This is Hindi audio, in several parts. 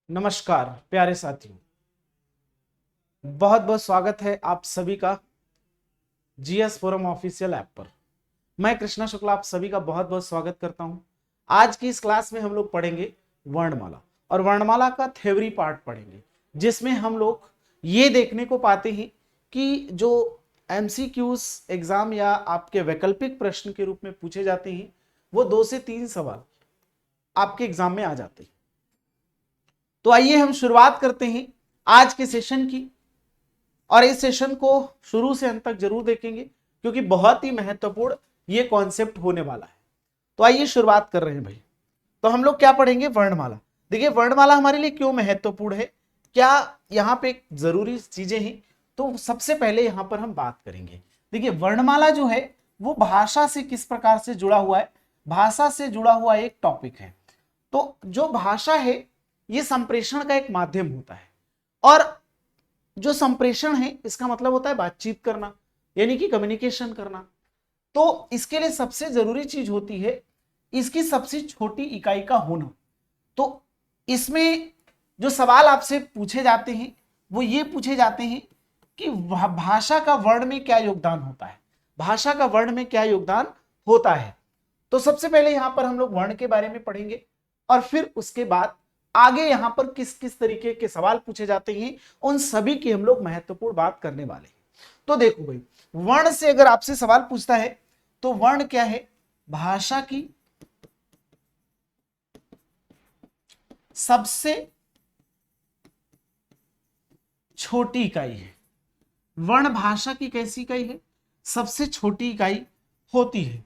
नमस्कार प्यारे साथियों, बहुत बहुत स्वागत है आप सभी का जीएस फोरम ऑफिशियल ऐप पर। मैं कृष्णा शुक्ला आप सभी का बहुत बहुत स्वागत करता हूं। आज की इस क्लास में हम लोग पढ़ेंगे वर्णमाला और वर्णमाला का थ्योरी पार्ट पढ़ेंगे, जिसमें हम लोग ये देखने को पाते हैं कि जो एमसीक्यूज एग्जाम या आपके वैकल्पिक प्रश्न के रूप में पूछे जाते हैं वो 2 से 3 सवाल आपके एग्जाम में आ जाते हैं। तो आइए हम शुरुआत करते हैं आज के सेशन की, और इस सेशन को शुरू से अंत तक जरूर देखेंगे क्योंकि बहुत ही महत्वपूर्ण ये कॉन्सेप्ट होने वाला है। तो आइए शुरुआत कर रहे हैं भाई। तो हम लोग क्या पढ़ेंगे? वर्णमाला। देखिए वर्णमाला हमारे लिए क्यों महत्वपूर्ण है, क्या यहाँ पे जरूरी चीजें हैं, तो सबसे पहले यहाँ पर हम बात करेंगे। देखिए वर्णमाला जो है वो भाषा से किस प्रकार से जुड़ा हुआ है, भाषा से जुड़ा हुआ एक टॉपिक है। तो जो भाषा है ये संप्रेषण का एक माध्यम होता है, और जो संप्रेषण है इसका मतलब होता है बातचीत करना, यानी कि कम्युनिकेशन करना। तो इसके लिए सबसे जरूरी चीज होती है इसकी सबसे छोटी इकाई का होना। तो इसमें जो सवाल आपसे पूछे जाते हैं वो ये पूछे जाते हैं कि भाषा का वर्ण में क्या योगदान होता है, भाषा का वर्ण में क्या योगदान होता है। तो सबसे पहले यहां पर हम लोग वर्ण के बारे में पढ़ेंगे, और फिर उसके बाद आगे यहां पर किस किस तरीके के सवाल पूछे जाते हैं उन सभी की हम लोग महत्वपूर्ण बात करने वाले हैं। तो देखो भाई, वर्ण से अगर आपसे सवाल पूछता है तो वर्ण क्या है? भाषा की सबसे छोटी इकाई है। वर्ण भाषा की कैसी इकाई है? सबसे छोटी इकाई होती है।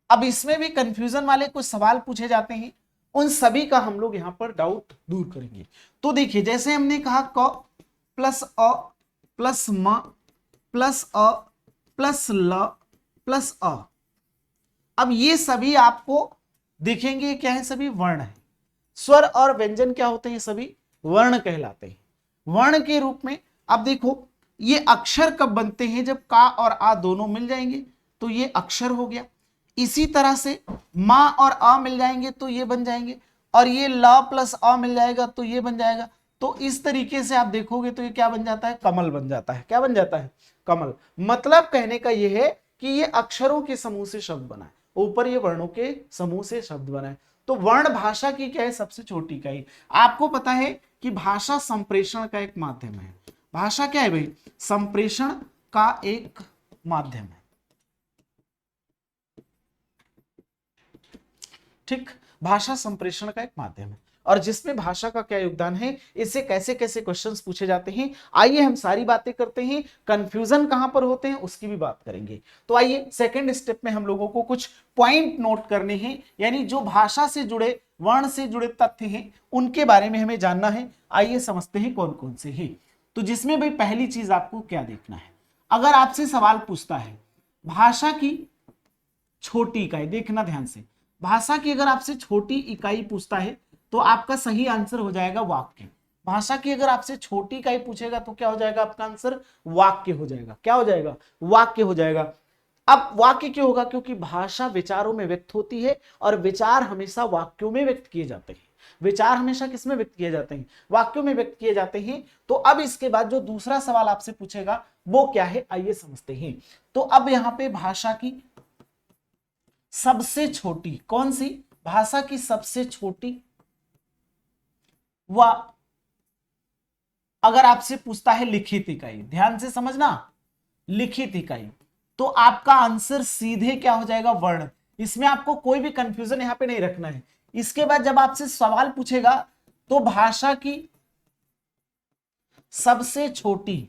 अब इसमें भी कंफ्यूजन वाले कुछ सवाल पूछे जाते हैं, उन सभी का हम लोग यहां पर डाउट दूर करेंगे। तो देखिए जैसे हमने कहा क प्लस अ प्लस म प्लस अ प्लस ल प्लस अ, अब ये सभी आपको दिखेंगे क्या है? सभी वर्ण है। स्वर और व्यंजन क्या होते हैं? सभी वर्ण कहलाते हैं। वर्ण के रूप में अब देखो ये अक्षर कब बनते हैं? जब का और आ दोनों मिल जाएंगे तो ये अक्षर हो गया। इसी तरह से मां और अ मिल जाएंगे तो ये बन जाएंगे, और ये ल प्लस अ मिल जाएगा तो ये बन जाएगा। तो इस तरीके से आप देखोगे तो ये क्या बन जाता है? कमल बन जाता है। क्या बन जाता है? कमल। मतलब कहने का ये है कि ये अक्षरों के समूह से शब्द बना है, ऊपर ये वर्णों के समूह से शब्द बना है। तो वर्ण भाषा की क्या है? सबसे छोटी इकाई। आपको पता है कि भाषा संप्रेषण का एक माध्यम है। भाषा क्या है भाई? संप्रेषण का एक माध्यम है। ठीक, भाषा संप्रेषण का एक माध्यम है, और जिसमें भाषा का क्या योगदान है, इससे कैसे कैसे क्वेश्चंस पूछे जाते हैं, आइए हम सारी बातें करते हैं। कंफ्यूजन कहां पर होते हैं उसकी भी बात करेंगे। तो आइए सेकंड स्टेप में हम लोगों को कुछ पॉइंट नोट करने हैं, यानी जो भाषा से जुड़े वर्ण से जुड़े तथ्य हैं उनके बारे में हमें जानना है। आइए समझते हैं कौन कौन से हैं। तो जिसमें भाई पहली चीज आपको क्या देखना है, अगर आपसे सवाल पूछता है भाषा की छोटी इकाई, देखना ध्यान से, भाषा की अगर आपसे छोटी इकाई पूछता है तो आपका सही आंसर हो जाएगा वाक्य। भाषा की अगर आपसे छोटी इकाई पूछेगा तो क्या हो जाएगा आपका आंसर? वाक्य हो जाएगा। क्या हो जाएगा? वाक्य हो जाएगा। अब वाक्य क्यों होगा? क्योंकि भाषा विचारों में व्यक्त होती है, और विचार हमेशा वाक्यों में व्यक्त किए जाते हैं। विचार हमेशा किसमें व्यक्त किए जाते हैं? वाक्यों में व्यक्त किए जाते हैं। तो अब इसके बाद जो दूसरा सवाल आपसे पूछेगा वो क्या है, आइए समझते हैं। तो अब यहां पे भाषा की सबसे छोटी कौन सी? भाषा की सबसे छोटी, व अगर आपसे पूछता है लिखित इकाई, ध्यान से समझना, लिखित इकाई, तो आपका आंसर सीधे क्या हो जाएगा? वर्ण। इसमें आपको कोई भी कंफ्यूजन यहां पे नहीं रखना है। इसके बाद जब आपसे सवाल पूछेगा तो भाषा की सबसे छोटी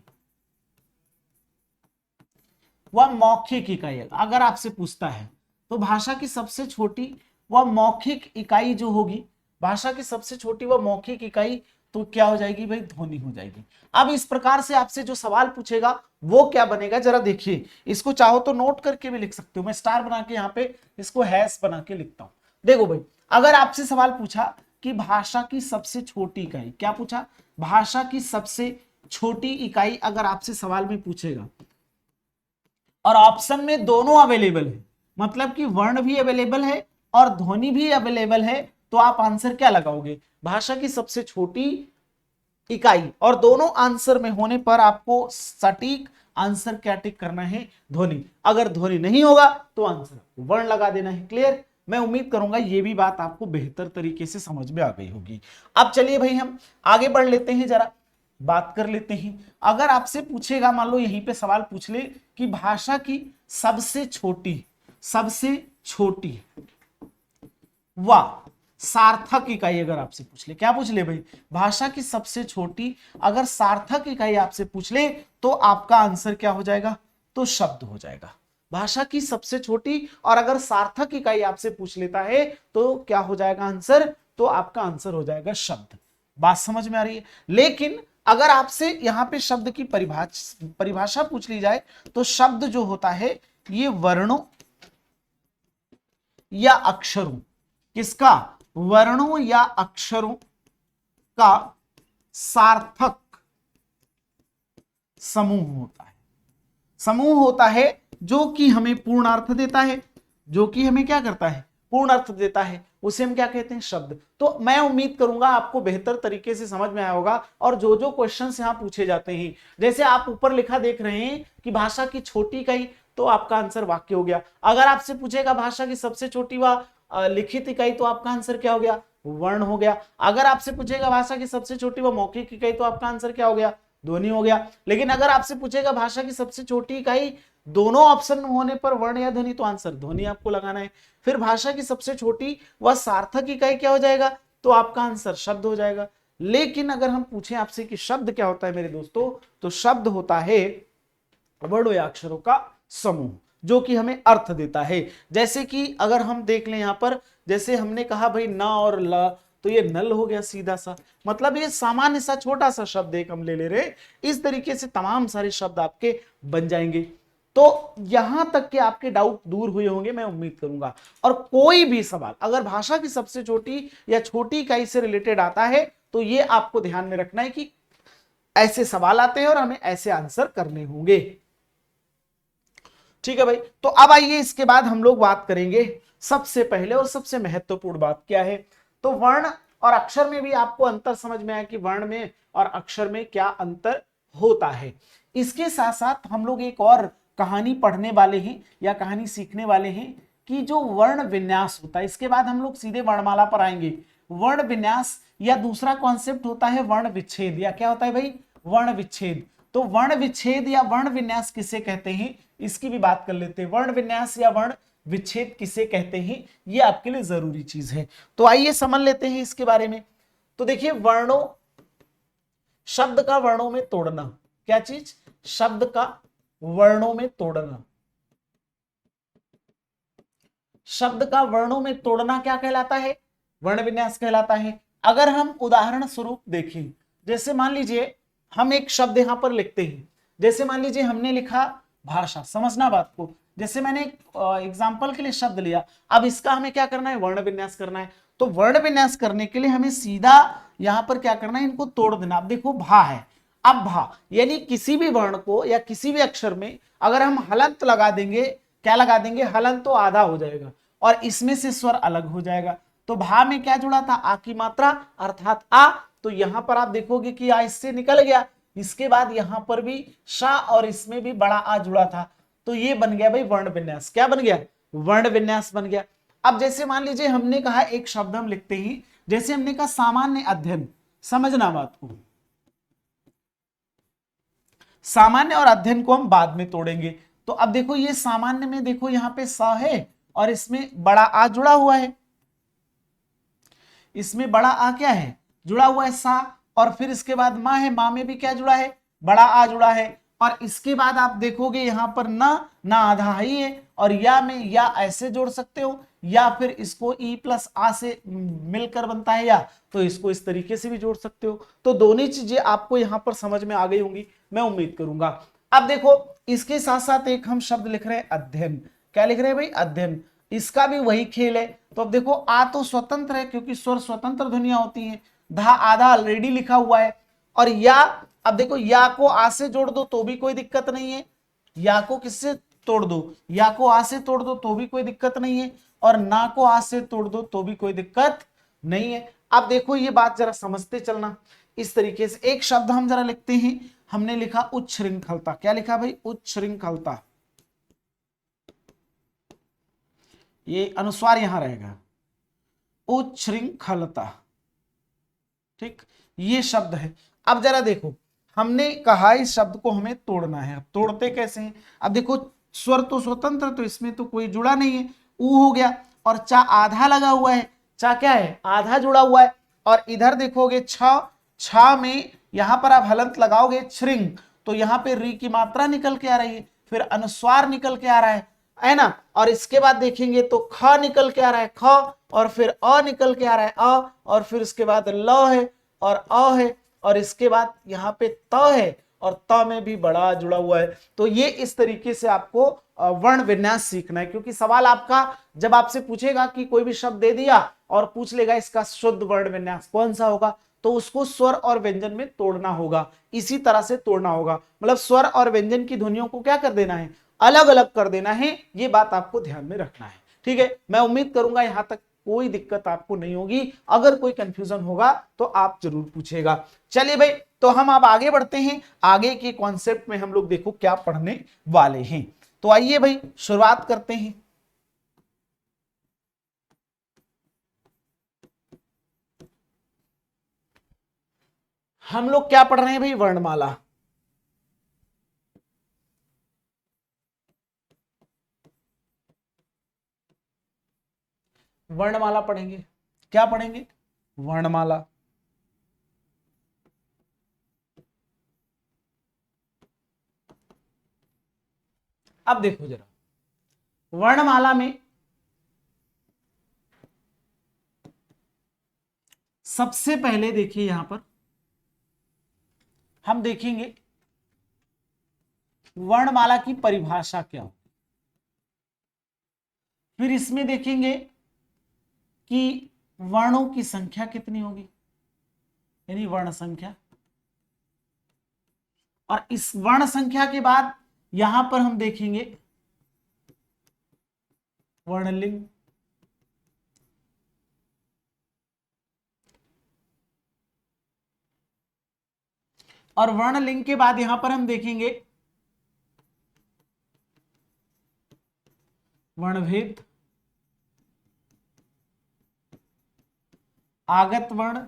व मौखिक इकाई अगर आपसे पूछता है तो भाषा की सबसे छोटी व मौखिक इकाई जो होगी, भाषा की सबसे छोटी व मौखिक इकाई तो क्या हो जाएगी भाई? ध्वनि हो जाएगी। अब इस प्रकार से आपसे जो सवाल पूछेगा वो क्या बनेगा, जरा देखिए। इसको चाहो तो नोट करके भी लिख सकते हो, मैं स्टार बना के यहाँ पे इसको हैश बना के लिखता हूं। देखो भाई, अगर आपसे सवाल पूछा कि भाषा की सबसे छोटी इकाई, क्या पूछा? भाषा की सबसे छोटी इकाई अगर आपसे सवाल में पूछेगा, और ऑप्शन में दोनों अवेलेबल है, मतलब कि वर्ण भी अवेलेबल है और ध्वनि भी अवेलेबल है, तो आप आंसर क्या लगाओगे, भाषा की सबसे छोटी इकाई। और दोनों आंसर में होने पर आपको सटीक आंसर क्या टिक करना है, ध्वनि। अगर ध्वनि नहीं होगा तो आंसर वर्ण लगा देना है। क्लियर? मैं उम्मीद करूंगा ये भी बात आपको बेहतर तरीके से समझ में आ गई होगी। अब चलिए भाई हम आगे बढ़ लेते हैं, जरा बात कर लेते हैं। अगर आपसे पूछेगा, मान लो यहीं पे सवाल पूछ ले कि भाषा की सबसे छोटी व सार्थक इकाई अगर आपसे पूछ ले, क्या पूछ ले भाई, भाषा की सबसे छोटी अगर सार्थक इकाई आपसे पूछ ले तो आपका आंसर क्या हो जाएगा, तो शब्द हो जाएगा। भाषा की सबसे छोटी और अगर सार्थक इकाई आपसे पूछ लेता है तो क्या हो जाएगा आंसर, तो आपका आंसर हो जाएगा शब्द। बात समझ में आ रही है? लेकिन अगर आपसे यहां पे शब्द की परिभाषा पूछ ली जाए तो शब्द जो होता है ये वर्णों या अक्षरों, किसका, वर्णों या अक्षरों का सार्थक समूह होता है। समूह होता है जो कि हमें पूर्ण अर्थ देता है, जो कि हमें क्या करता है, पूर्ण अर्थ देता है, उसे हम क्या कहते हैं, शब्द। तो मैं उम्मीद करूंगा आपको बेहतर तरीके से समझ में आया होगा। और जो जो क्वेश्चंस यहां पूछे जाते हैं, जैसे आप ऊपर लिखा देख रहे हैं कि भाषा की छोटी इकाई, तो आपका आंसर वाक्य हो गया। अगर आपसे पूछेगा भाषा की सबसे छोटी व लिखित इकाई, तो आपका आंसर क्या हो गया, वर्ण हो गया। अगर आपसे पूछेगा भाषा की सबसे छोटी व मौखिक इकाई, तो आपका आंसर क्या हो गया, ध्वनि हो गया। लेकिन अगर आपसे पूछेगा भाषा की सबसे छोटी इकाई, दोनों ऑप्शन होने पर वर्ण या ध्वनि, तो आंसर ध्वनि आपको लगाना है। फिर भाषा की सबसे छोटी व सार्थक इकाई क्या हो जाएगा, तो आपका आंसर शब्द हो जाएगा। लेकिन अगर हम पूछें आपसे कि शब्द क्या होता है मेरे दोस्तों, तो शब्द होता है वर्णों या अक्षरों का समूह जो कि हमें अर्थ देता है। जैसे कि अगर हम देख लें यहां पर, जैसे हमने कहा भाई न और ल, तो ये नल हो गया सीधा सा, मतलब ये सामान्य सा छोटा सा शब्द एक हम ले ले रहे। इस तरीके से तमाम सारे शब्द आपके बन जाएंगे। तो यहां तक के आपके डाउट दूर हुए होंगे मैं उम्मीद करूंगा। और कोई भी सवाल अगर भाषा की सबसे छोटी या छोटी इकाई से रिलेटेड आता है, तो ये आपको ध्यान में रखना है कि ऐसे सवाल आते हैं और हमें ऐसे आंसर करने होंगे। ठीक है भाई, तो अब आइए इसके बाद हम लोग बात करेंगे सबसे पहले और सबसे महत्वपूर्ण बात क्या है। तो वर्ण और अक्षर में भी आपको अंतर समझ में आया कि वर्ण में और अक्षर में क्या अंतर होता है। इसके साथ साथ हम लोग एक और कहानी पढ़ने वाले हैं या कहानी सीखने वाले हैं कि जो वर्ण विन्यास होता है, इसके बाद हम लोग सीधे वर्णमाला पर आएंगे। वर्ण विन्यास या दूसरा कॉन्सेप्ट होता है वर्ण विच्छेद, या क्या होता है भाई, वर्ण विच्छेद। तो वर्ण विच्छेद या वर्ण विन्यास किसे कहते हैं, इसकी भी बात कर लेते हैं। वर्ण विन्यास या वर्ण विच्छेद किसे कहते हैं, ये आपके लिए जरूरी चीज है। तो आइए समझ लेते हैं इसके बारे में। तो देखिए, वर्णों, शब्द का वर्णों में तोड़ना, क्या चीज, शब्द का वर्णों में तोड़ना, शब्द का वर्णों में तोड़ना क्या कहलाता है, वर्ण विन्यास कहलाता है। अगर हम उदाहरण स्वरूप देखें, जैसे मान लीजिए हम एक शब्द यहां पर लिखते हैं, जैसे मान लीजिए हमने लिखा भाषा, समझना बात को, जैसे मैंने एग्जाम्पल के लिए शब्द लिया, अब इसका हमें क्या करना है, वर्ण विन्यास करना है। तो वर्ण विन्यास करने के लिए हमें सीधा यहां पर क्या करना है, इनको तोड़ देना। अब देखो भा है, अब भा यानी किसी भी वर्ण को या किसी भी अक्षर में अगर हम हलंत लगा देंगे, क्या लगा देंगे, हलंत, तो आधा हो जाएगा और इसमें से स्वर अलग हो जाएगा। तो भा में क्या जुड़ा था, आ की मात्रा अर्थात आ, तो यहां पर आप देखोगे कि आ इससे निकल गया। इसके बाद यहां पर भी शा और इसमें भी बड़ा आ जुड़ा था, तो ये बन गया भाई वर्ण विन्यास। क्या बन गया, वर्ण विन्यास बन गया। अब जैसे मान लीजिए हमने कहा एक शब्द हम लिखते ही, जैसे हमने कहा सामान्य अध्ययन, समझना बात को, सामान्य और अध्ययन को हम बाद में तोड़ेंगे। तो अब देखो ये सामान्य में देखो यहां पे सा है और इसमें बड़ा आ जुड़ा हुआ है, इसमें बड़ा आ क्या है, जुड़ा हुआ है सा, और फिर इसके बाद मां है, मां में भी क्या जुड़ा है, बड़ा आ जुड़ा है। और इसके बाद आप देखोगे यहां पर ना आधा ही है, और या में या ऐसे जोड़ सकते हो, या फिर इसको ई प्लस आ से मिलकर बनता है, या तो इसको इस तरीके से भी जोड़ सकते हो। तो दोनों चीजें आपको यहां पर समझ में आ गई होंगी मैं उम्मीद करूंगा। अब देखो इसके साथ साथ एक हम शब्द लिख रहे हैं अध्ययन, क्या लिख रहे हैं भाई, अध्ययन, इसका भी वही खेल है। तो अब देखो आ तो स्वतंत्र है क्योंकि स्वर स्वतंत्र ध्वनियां होती हैं, धा आधा ऑलरेडी लिखा हुआ है, और या, अब देखो या को आ से जोड़ दो तो भी कोई दिक्कत नहीं है, या को किससे तोड़ दो, या को आ से तोड़ दो तो भी कोई दिक्कत नहीं है, और ना को आ से तोड़ दो तो भी कोई दिक्कत नहीं है। अब देखो ये बात जरा समझते चलना इस तरीके से। एक शब्द हम जरा लिखते हैं, हमने लिखा उच्छृंखलता। क्या लिखा भाई? उच्छृंखलता। ये अनुस्वार यहां रहेगा, उच्छृंखलता। ठीक, ये शब्द है। अब जरा देखो, हमने कहा इस शब्द को हमें तोड़ना है। अब तोड़ते कैसे हैं? अब देखो, स्वर तो स्वतंत्र, तो इसमें तो कोई जुड़ा नहीं है, ऊ हो गया, और चा आधा लगा हुआ है। चा क्या है? आधा जुड़ा हुआ है। और इधर देखोगे छ, छा में यहां पर आप हलंत लगाओगे श्रृंग, तो यहां पे री की मात्रा निकल के आ रही है, फिर अनुस्वार निकल के आ रहा है ना। और इसके बाद देखेंगे तो ख निकल के आ रहा है, ख, और फिर अ निकल के आ रहा है, अ, और फिर उसके बाद ल है और अ है, और इसके बाद यहाँ पे त है, और त में भी बड़ा जुड़ा हुआ है। तो ये इस तरीके से आपको वर्ण विन्यास सीखना है, क्योंकि सवाल आपका जब आपसे पूछेगा कि कोई भी शब्द दे दिया और पूछ लेगा इसका शुद्ध वर्ण विन्यास कौन सा होगा, तो उसको स्वर और व्यंजन में तोड़ना होगा, इसी तरह से तोड़ना होगा। मतलब स्वर और व्यंजन की ध्वनियों को क्या कर देना है? अलग अलग कर देना है। ये बात आपको ध्यान में रखना है। ठीक है, मैं उम्मीद करूंगा यहां तक कोई दिक्कत आपको नहीं होगी। अगर कोई कंफ्यूजन होगा तो आप जरूर पूछेगा। चलिए भाई, तो हम अब आगे बढ़ते हैं। आगे के कॉन्सेप्ट में हम लोग देखो क्या पढ़ने वाले हैं। तो आइए भाई शुरुआत करते हैं। हम लोग क्या पढ़ रहे हैं भाई? वर्णमाला। वर्णमाला पढ़ेंगे। क्या पढ़ेंगे? वर्णमाला। अब देखो जरा, वर्णमाला में सबसे पहले देखिए, यहां पर हम देखेंगे वर्णमाला की परिभाषा क्या हो। फिर इसमें देखेंगे कि वर्णों की संख्या कितनी होगी, यानी वर्ण संख्या। और इस वर्ण संख्या के बाद यहां पर हम देखेंगे वर्णलिंग। और वर्णलिंग के बाद यहां पर हम देखेंगे वर्णभेद, आगत वर्ण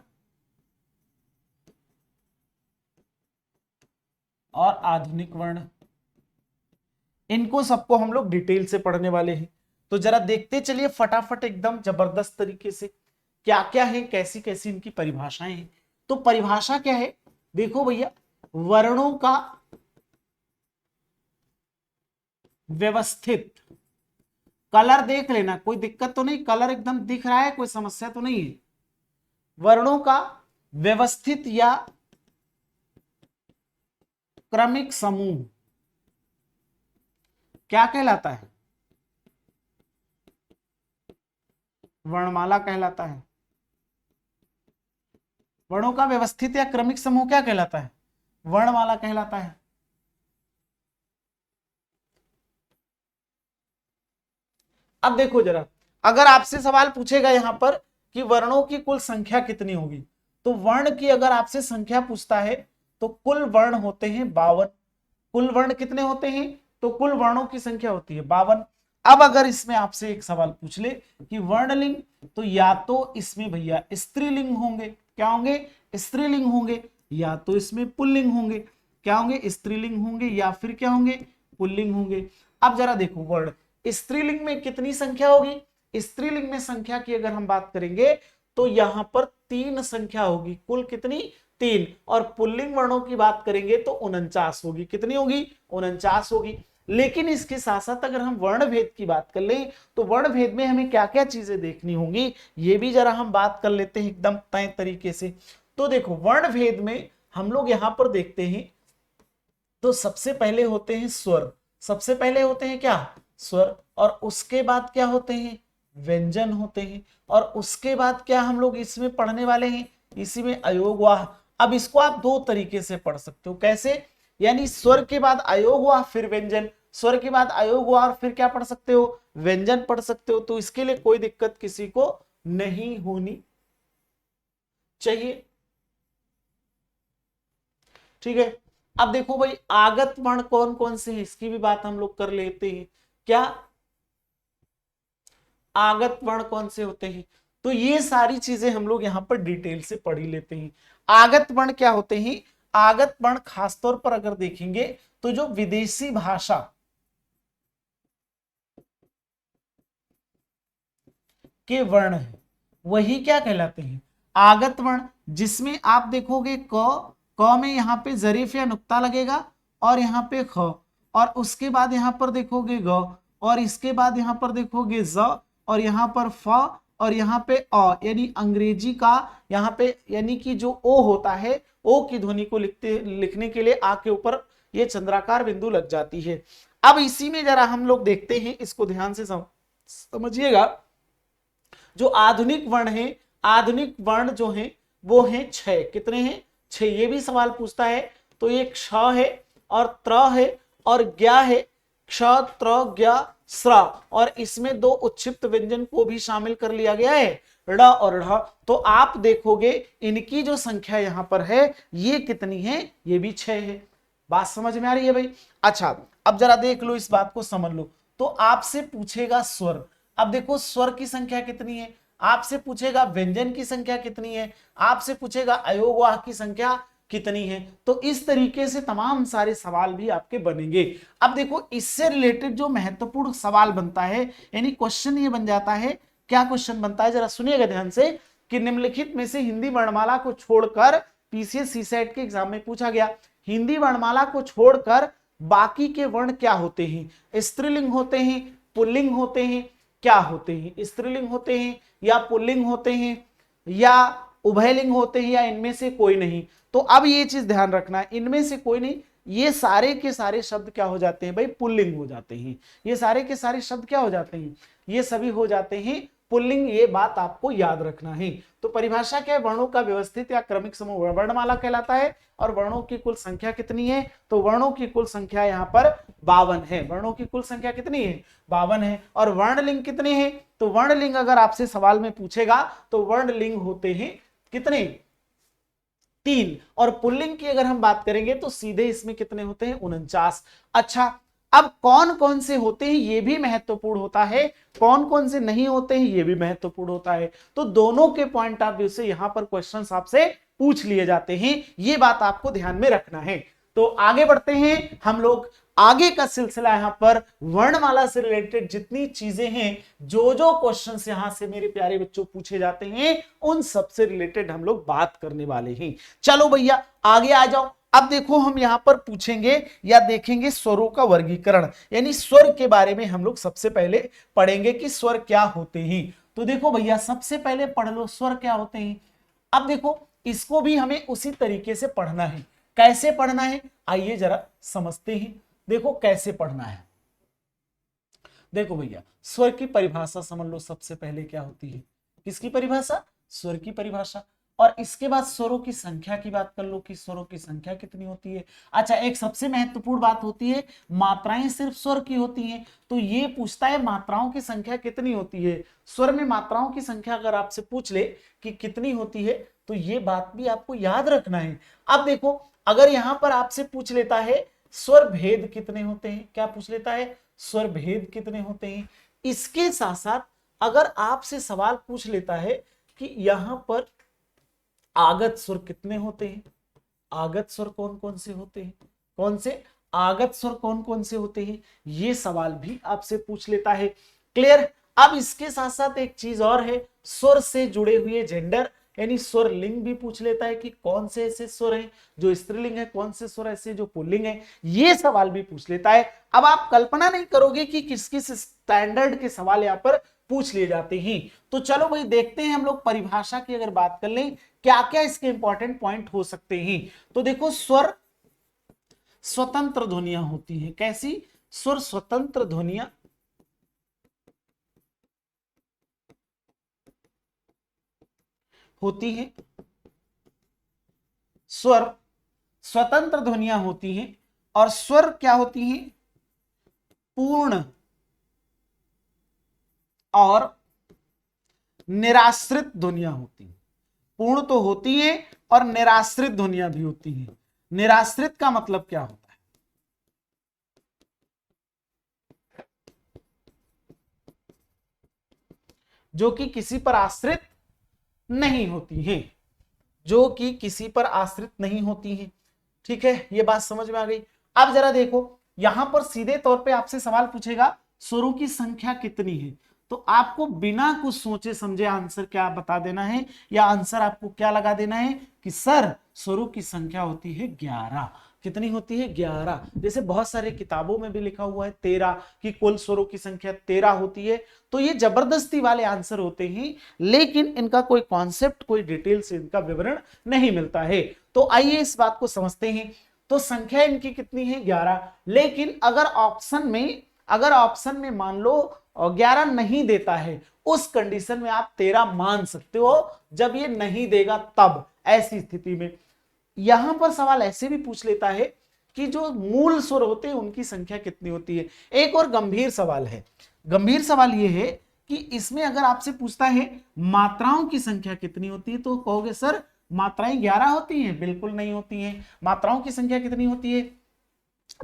और आधुनिक वर्ण। इनको सबको हम लोग डिटेल से पढ़ने वाले हैं। तो जरा देखते चलिए फटाफट एकदम जबरदस्त तरीके से क्या क्या है, कैसी कैसी इनकी परिभाषाएं हैं। तो परिभाषा क्या है? देखो भैया, वर्णों का व्यवस्थित, कलर देख लेना, कोई दिक्कत तो नहीं, कलर एकदम दिख रहा है, कोई समस्या तो नहीं है। वर्णों का व्यवस्थित या क्रमिक समूह क्या कहलाता है? वर्णमाला कहलाता है। वर्णों का व्यवस्थित या क्रमिक समूह क्या कहलाता है? वर्णमाला कहलाता है। अब देखो जरा, अगर आपसे सवाल पूछेगा यहां पर कि वर्णों की कुल संख्या कितनी होगी, तो वर्ण की अगर आपसे संख्या पूछता है तो कुल वर्ण होते हैं 52। कुल वर्ण कितने होते हैं? तो कुल वर्णों की संख्या होती है 52। अब अगर इसमें आपसे एक सवाल पूछ ले कि वर्णलिंग, तो या तो इसमें भैया स्त्रीलिंग होंगे। क्या होंगे? स्त्रीलिंग होंगे। या तो इसमें पुल्लिंग होंगे। क्या होंगे? स्त्रीलिंग होंगे, या फिर क्या होंगे? पुल्लिंग होंगे। अब जरा देखो, वर्ण स्त्रीलिंग में कितनी संख्या होगी? स्त्रीलिंग में संख्या की अगर हम बात करेंगे तो यहां पर 3 संख्या होगी। कुल कितनी? 3। और पुल्लिंग वर्णों की बात करेंगे तो 49 होगी। कितनी होगी? 49 होगी। लेकिन इसके साथ साथ अगर हम वर्ण भेद की बात कर लें तो वर्ण भेद में हमें क्या क्या चीजें देखनी होंगी, ये भी जरा हम बात कर लेते हैं एकदम तय तरीके से। तो देखो, वर्ण भेद में हम लोग यहां पर देखते हैं तो सबसे पहले होते हैं स्वर। सबसे पहले होते हैं क्या? स्वर। और उसके बाद क्या होते हैं? व्यंजन होते हैं। और उसके बाद क्या हम लोग इसमें पढ़ने वाले हैं? इसी में अयोगवाह। अब इसको आप दो तरीके से पढ़ सकते हो। कैसे? यानी स्वर के बाद अयोगवाह फिर व्यंजन, स्वर के बाद अयोगवाह और फिर क्या पढ़ सकते हो? व्यंजन पढ़ सकते हो। तो इसके लिए कोई दिक्कत किसी को नहीं होनी चाहिए। ठीक है, अब देखो भाई आगत वर्ण कौन कौन से हैं इसकी भी बात हम लोग कर लेते हैं। क्या आगत वर्ण कौन से होते हैं, तो ये सारी चीजें हम लोग यहां पर डिटेल से पढ़ ही लेते हैं। आगत वर्ण क्या होते हैं, आगत वर्ण खासतौर पर अगर देखेंगे तो जो विदेशी भाषा के वर्ण है वही क्या कहलाते हैं, आगत वर्ण। जिसमें आप देखोगे क में यहां पे जरीफ या नुक्ता लगेगा और यहां पे ख, और उसके बाद यहां पर देखोगे ग, और इसके बाद यहां पर देखोगे ज, और यहां पर फ, और यहां पे अ, यानी अंग्रेजी का यहां पे यानी कि जो ओ होता है, ओ की ध्वनि को लिखने के लिए आ के ऊपर ये चंद्राकार बिंदु लग जाती है। अब इसी में जरा हम लोग देखते हैं, इसको ध्यान से समझिएगा। जो आधुनिक वर्ण है, आधुनिक वर्ण जो है वो है 6। कितने हैं, 6। ये भी सवाल पूछता है, तो ये क्ष है और त्र है और ज्ञा है, क्ष त्र ज्ञा स्र, और इसमें 2 उच्छिप्त व्यंजन को भी शामिल कर लिया गया है, ड़ और ढ। तो आप देखोगे इनकी जो संख्या यहां पर है ये कितनी है, ये भी 6 है। बात समझ में आ रही है भाई। अच्छा, अब जरा देख लो, इस बात को समझ लो। तो आपसे पूछेगा स्वर, अब देखो स्वर की संख्या कितनी है, आपसे पूछेगा व्यंजन की संख्या कितनी है, आपसे पूछेगा अयोगवाह की संख्या कितनी है। तो इस तरीके से तमाम सारे सवाल भी आपके बनेंगे। अब देखो इससे रिलेटेड जो महत्वपूर्ण सवाल बनता है, यानी क्वेश्चन ये बन जाता है, क्या क्वेश्चन बनता है जरा सुनिएगा ध्यान से, कि निम्नलिखित में से हिंदी वर्णमाला को छोड़कर, पीसीएस सीसेट के एग्जाम में पूछा गया, हिंदी वर्णमाला को छोड़कर बाकी के वर्ण क्या होते हैं, स्त्रीलिंग होते हैं, पुल्लिंग होते हैं, क्या होते हैं, स्त्रीलिंग होते हैं या पुल्लिंग होते हैं या उभयलिंग होते हैं या इनमें से कोई नहीं। तो अब ये चीज ध्यान रखना है, इनमें से कोई नहीं, ये सारे के सारे शब्द क्या हो जाते हैं भाई, पुल्लिंग हो जाते हैं। ये सारे के सारे शब्द क्या हो जाते हैं, ये सभी हो जाते हैं पुल्लिंग। ये बात आपको याद रखना है। तो परिभाषा क्या है, वर्णों का व्यवस्थित या क्रमिक समूह वर्णमाला कहलाता है। और वर्णों की कुल संख्या कितनी है, तो वर्णों की कुल संख्या यहाँ पर 52 है। वर्णों की कुल संख्या कितनी है, 52 है। और वर्णलिंग कितने हैं, तो वर्णलिंग अगर आपसे सवाल में पूछेगा तो वर्णलिंग होते हैं कितने, 3। और पुल्लिंग की अगर हम बात करेंगे तो सीधे इसमें कितने होते हैं, 49। अच्छा, अब कौन कौन से होते हैं ये भी महत्वपूर्ण होता है, कौन कौन से नहीं होते हैं ये भी महत्वपूर्ण होता है। तो दोनों के पॉइंट ऑफ व्यू से यहां पर क्वेश्चंस आपसे पूछ लिए जाते हैं, ये बात आपको ध्यान में रखना है। तो आगे बढ़ते हैं हम लोग, आगे का सिलसिला यहां पर वर्णमाला से रिलेटेड जितनी चीजें हैं, जो जो क्वेश्चंस यहां से मेरे प्यारे बच्चों पूछे जाते हैं, उन सब से रिलेटेड हम लोग बात करने वाले हैं। चलो भैया आगे आ जाओ। अब देखो हम यहां पर पूछेंगे या देखेंगे स्वरों का वर्गीकरण, यानी स्वर के बारे में हम लोग सबसे पहले पढ़ेंगे कि स्वर क्या होते हैं। तो देखो भैया सबसे पहले पढ़ लो स्वर क्या होते हैं। अब देखो इसको भी हमें उसी तरीके से पढ़ना है। कैसे पढ़ना है आइए जरा समझते हैं। देखो कैसे पढ़ना है, देखो भैया स्वर की परिभाषा समझ लो। सबसे पहले क्या होती है, किसकी परिभाषा, स्वर की परिभाषा। और इसके बाद स्वरों की संख्या की बात कर लो कि स्वरों की संख्या कितनी होती है। अच्छा, एक सबसे महत्वपूर्ण बात होती है, मात्राएं सिर्फ स्वर की होती हैं। तो ये पूछता है मात्राओं की संख्या कितनी होती है। स्वर में मात्राओं की संख्या अगर आपसे पूछ ले कि कितनी होती है, तो ये बात भी आपको याद रखना है। अब देखो अगर यहां पर आपसे पूछ लेता है स्वर भेद कितने होते हैं, क्या पूछ लेता है, स्वर भेद कितने होते हैं। इसके साथ साथ अगर आपसे सवाल पूछ लेता है कि यहां पर आगत स्वर कितने होते हैं, आगत स्वर कौन कौन से होते हैं, कौन से आगत स्वर कौन कौन से होते हैं, ये सवाल भी आपसे पूछ लेता है। क्लियर। अब इसके साथ साथ एक चीज और है, स्वर से जुड़े हुए जेंडर, यानी स्वर लिंग भी पूछ लेता है कि कौन से ऐसे स्वर हैं जो स्त्रीलिंग है, कौन से स्वर ऐसे जो पुल्लिंग है, ये सवाल भी पूछ लेता है। अब आप कल्पना नहीं करोगे कि किस किस स्टैंडर्ड के सवाल यहां पर पूछ लिए जाते हैं। तो चलो भाई देखते हैं हम लोग परिभाषा की अगर बात कर लें क्या क्या इसके इंपॉर्टेंट पॉइंट हो सकते हैं। तो देखो स्वर स्वतंत्र ध्वनियां होती हैं, कैसी, स्वर स्वतंत्र ध्वनियां होती हैं, स्वर स्वतंत्र ध्वनियां होती हैं। और स्वर क्या होती हैं, पूर्ण और निराश्रित ध्वनियां होती हैं। पूर्ण तो होती है और निराश्रित ध्वनियां भी होती हैं। निराश्रित का मतलब क्या होता है? जो कि किसी पर आश्रित नहीं होती हैं, जो कि किसी पर आश्रित नहीं होती हैं। ठीक है, ये बात समझ में आ गई। अब जरा देखो, यहां पर सीधे तौर पे आपसे सवाल पूछेगा स्वरों की संख्या कितनी है, तो आपको बिना कुछ सोचे समझे आंसर क्या बता देना है, या आंसर आपको क्या लगा देना है कि सर स्वरों की संख्या होती है 11। कितनी होती है? 11। जैसे बहुत सारे किताबों में भी लिखा हुआ है 13 कि कुल स्वरों की संख्या 13 होती है। तो ये जबरदस्ती वाले आंसर होते हैं, लेकिन इनका कोई कॉन्सेप्ट, कोई डिटेल से इनका विवरण नहीं मिलता है। तो आइए इस बात को समझते हैं। तो संख्या इनकी कितनी है? 11। लेकिन अगर ऑप्शन में मान लो 11 नहीं देता है, उस कंडीशन में आप 13 मान सकते हो। जब ये नहीं देगा तब, ऐसी स्थिति में यहां पर सवाल ऐसे भी पूछ लेता है कि जो मूल स्वर होते हैं उनकी संख्या कितनी होती है। एक और गंभीर सवाल है। गंभीर सवाल यह है कि इसमें अगर आपसे पूछता है मात्राओं की संख्या कितनी होती है, तो कहोगे सर मात्राएं 11 होती हैं। बिल्कुल नहीं होती हैं। मात्राओं की संख्या कितनी होती है?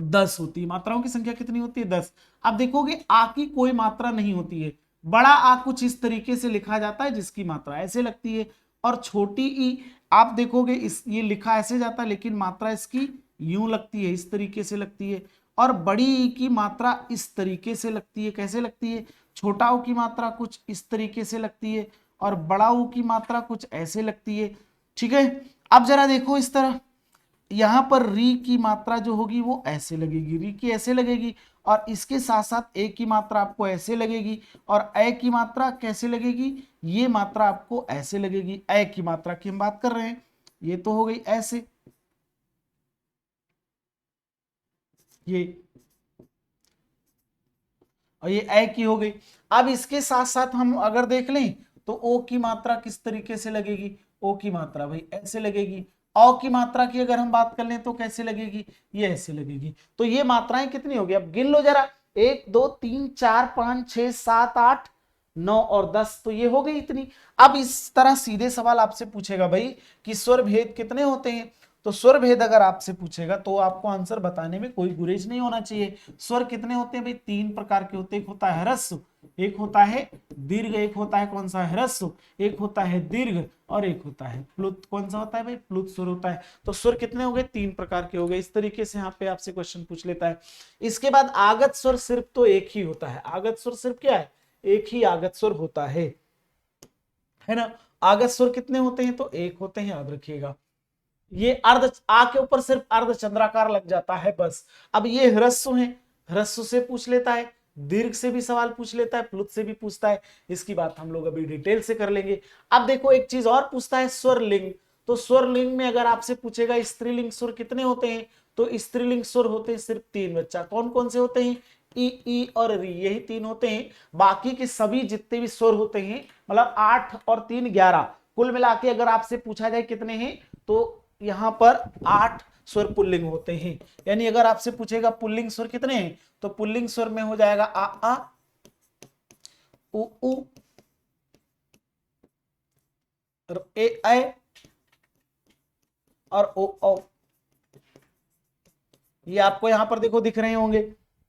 10 होती है। मात्राओं की संख्या कितनी होती है? 10। अब देखोगे आ की कोई मात्रा नहीं होती है। बड़ा आ कुछ इस तरीके से लिखा जाता है जिसकी मात्रा ऐसे लगती है, और छोटी ई आप देखोगे इस ये लिखा ऐसे जाता है, लेकिन मात्रा इसकी यूं लगती है, इस तरीके से लगती है। और बड़ी ई की मात्रा इस तरीके से लगती है। कैसे लगती है? छोटा ऊ की मात्रा कुछ इस तरीके से लगती है, और बड़ा ऊ की मात्रा कुछ ऐसे लगती है। ठीक है, अब जरा देखो इस तरह, यहां पर री की मात्रा जो होगी वो ऐसे लगेगी, री की ऐसे लगेगी, और इसके साथ साथ ए की मात्रा आपको ऐसे लगेगी, और ए की मात्रा कैसे लगेगी? ये मात्रा आपको ऐसे लगेगी। ए की मात्रा की हम बात कर रहे हैं, ये तो हो गई ऐसे, ये, और ये ए की हो गई। अब इसके साथ साथ हम अगर देख लें तो ओ की मात्रा किस तरीके से लगेगी? ओ की मात्रा भाई ऐसे लगेगी। औ की मात्रा की अगर हम बात कर लें तो कैसे लगेगी? ये ऐसे लगेगी। तो ये मात्राएं कितनी होगी? अब गिन लो जरा, 1 2 3 4 5 6 7 8 9 और 10, तो ये हो गई इतनी। अब इस तरह सीधे सवाल आपसे पूछेगा भाई कि स्वर भेद कितने होते हैं, तो स्वर भेद अगर आपसे पूछेगा तो आपको आंसर बताने में कोई गुरेज नहीं होना चाहिए। स्वर कितने होते हैं भाई? 3 प्रकार के होते हैं। एक होता है ह्रस्व, एक होता है दीर्घ, एक होता है कौन सा? ह्रस्व, एक होता है दीर्घ, और एक होता है प्लुत। कौन सा होता है भाई? प्लुत स्वर होता है। तो स्वर कितने हो गए? 3 प्रकार के हो गए। इस तरीके से यहाँ पे आपसे क्वेश्चन पूछ लेता है। इसके बाद आगत स्वर सिर्फ तो एक ही होता है। आगत स्वर सिर्फ क्या है? एक ही आगत स्वर होता है ना। आगत स्वर कितने होते हैं? तो एक होते हैं, याद रखिएगा। ये अर्ध आ के ऊपर सिर्फ अर्ध चंद्राकार लग जाता है बस। अब ये ह्रस्व है, ह्रस्व से पूछ लेता है, दीर्घ से भी सवाल पूछ लेता है, प्लुत से भी पूछता है। इसकी बात हम लोग अभी डिटेल से कर लेंगे। अब देखो एक चीज और पूछता है, स्वरलिंग। तो स्वरलिंग में अगर आपसे पूछेगा स्त्रीलिंग स्वर कितने होते हैं, तो स्त्रीलिंग स्वर होते हैं सिर्फ 3 बच्चा। कौन कौन से होते हैं? ई और री, यही 3 होते हैं। बाकी के सभी जितने भी स्वर होते हैं, मतलब 8 और 3 11, कुल मिला के अगर आपसे पूछा जाए कितने हैं, तो यहां पर 8 स्वर पुल्लिंग होते हैं। यानी अगर आपसे पूछेगा पुल्लिंग स्वर कितने हैं, तो पुल्लिंग स्वर में हो जाएगा आ उ ए और ओ। ये आपको यहां पर देखो दिख रहे होंगे।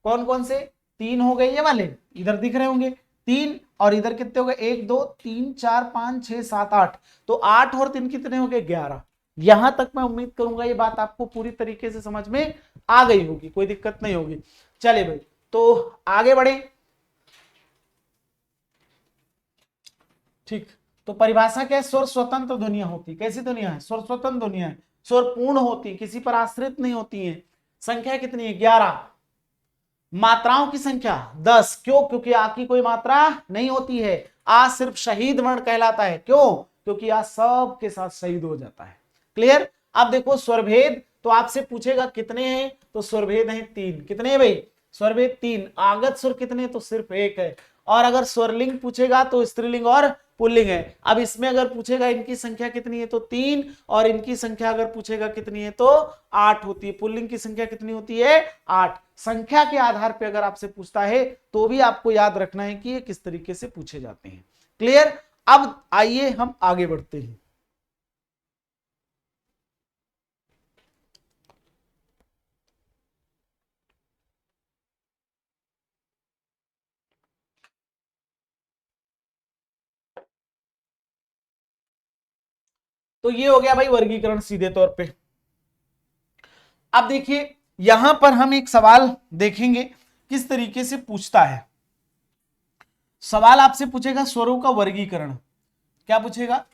कौन कौन से? 3 हो गए ये वाले, इधर दिख रहे होंगे 3, और इधर कितने हो गए? 1 2 3 4 5 6 7 8। तो 8 और 3 कितने हो गए? 11। यहां तक मैं उम्मीद करूंगा ये बात आपको पूरी तरीके से समझ में आ गई होगी, कोई दिक्कत नहीं होगी। चलिए भाई, तो आगे बढ़े। ठीक, तो परिभाषा क्या है? स्वर स्वतंत्र ध्वनियां होती। कैसी ध्वनियां है? स्वर स्वतंत्र ध्वनियां है। स्वर पूर्ण होती, किसी पर आश्रित नहीं होती है। संख्या कितनी है? 11। मात्राओं की संख्या 10। क्यों? क्योंकि आ की कोई मात्रा नहीं होती है। आ सिर्फ शहीद वर्ण कहलाता है। क्यों? क्योंकि आ सब के साथ शहीद हो जाता है। क्लियर? अब देखो स्वरभेद, तो आपसे पूछेगा कितने हैं, तो स्वरभेद हैं 3। कितने हैं भाई? स्वरभेद 3। आगत स्वर कितने? तो सिर्फ 1 है। और अगर स्वरलिंग पूछेगा तो स्त्रीलिंग और पुल्लिंग है। अब इसमें अगर पूछेगा इनकी संख्या कितनी है, तो 3, और इनकी संख्या अगर पूछेगा कितनी है, तो 8 होती है। पुल्लिंग की संख्या कितनी होती है? 8। संख्या के आधार पर अगर आपसे पूछता है तो भी आपको याद रखना है कि ये किस तरीके से पूछे जाते हैं। क्लियर? अब आइए हम आगे बढ़ते हैं। तो ये हो गया भाई वर्गीकरण सीधे तौर पे। अब देखिए यहां पर हम एक सवाल देखेंगे किस तरीके से पूछता है। सवाल आपसे पूछेगा स्वरों का वर्गीकरण। क्या पूछेगा?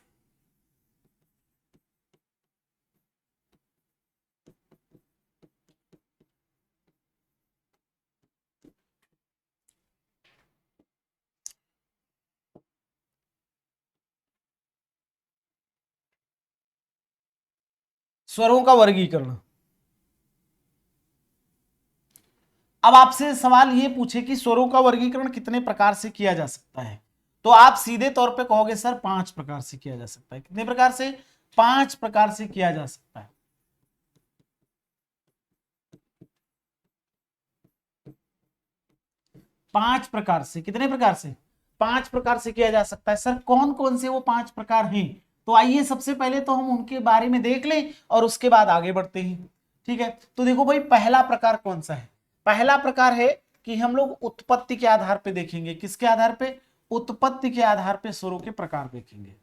स्वरों का वर्गीकरण। अब आपसे सवाल ये पूछे कि स्वरों का वर्गीकरण कितने प्रकार से किया जा सकता है, तो आप सीधे तौर पे कहोगे सर 5 प्रकार से किया जा सकता है। कितने प्रकार से? 5 प्रकार से किया जा सकता है। 5 प्रकार से। कितने प्रकार से? 5 प्रकार से किया जा सकता है। सर कौन कौन से वो 5 प्रकार हैं? तो आइए सबसे पहले तो हम उनके बारे में देख लें और उसके बाद आगे बढ़ते हैं। ठीक है, तो देखो भाई पहला प्रकार कौन सा है? पहला प्रकार है कि हम लोग उत्पत्ति के आधार पे देखेंगे। किसके आधार पे? उत्पत्ति के आधार पे स्वरों के प्रकार देखेंगे।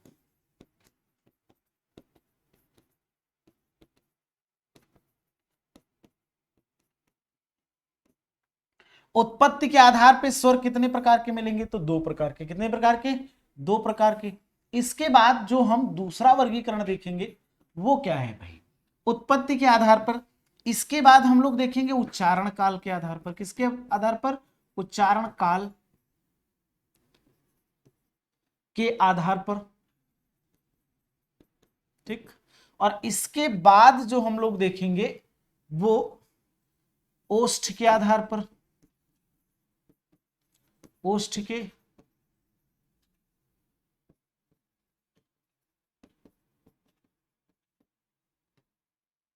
उत्पत्ति के आधार पे स्वर कितने प्रकार के मिलेंगे? तो 2 प्रकार के। कितने प्रकार के? 2 प्रकार के। इसके बाद जो हम दूसरा वर्गीकरण देखेंगे वो क्या है भाई? उत्पत्ति के आधार पर। इसके बाद हम लोग देखेंगे उच्चारण काल के आधार पर। किसके आधार पर? उच्चारण काल के आधार पर। ठीक। और इसके बाद जो हम लोग देखेंगे वो ओष्ठ के आधार पर। ओष्ठ के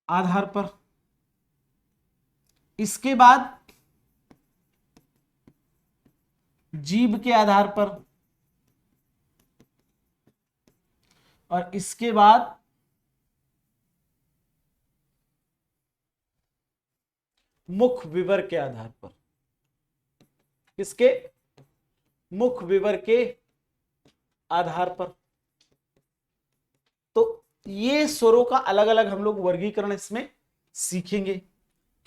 आधार पर। इसके बाद जीभ के आधार पर। और इसके बाद मुख विवर के आधार पर। किसके? मुख विवर के आधार पर। तो ये स्वरों का अलग अलग हम लोग वर्गीकरण इसमें सीखेंगे।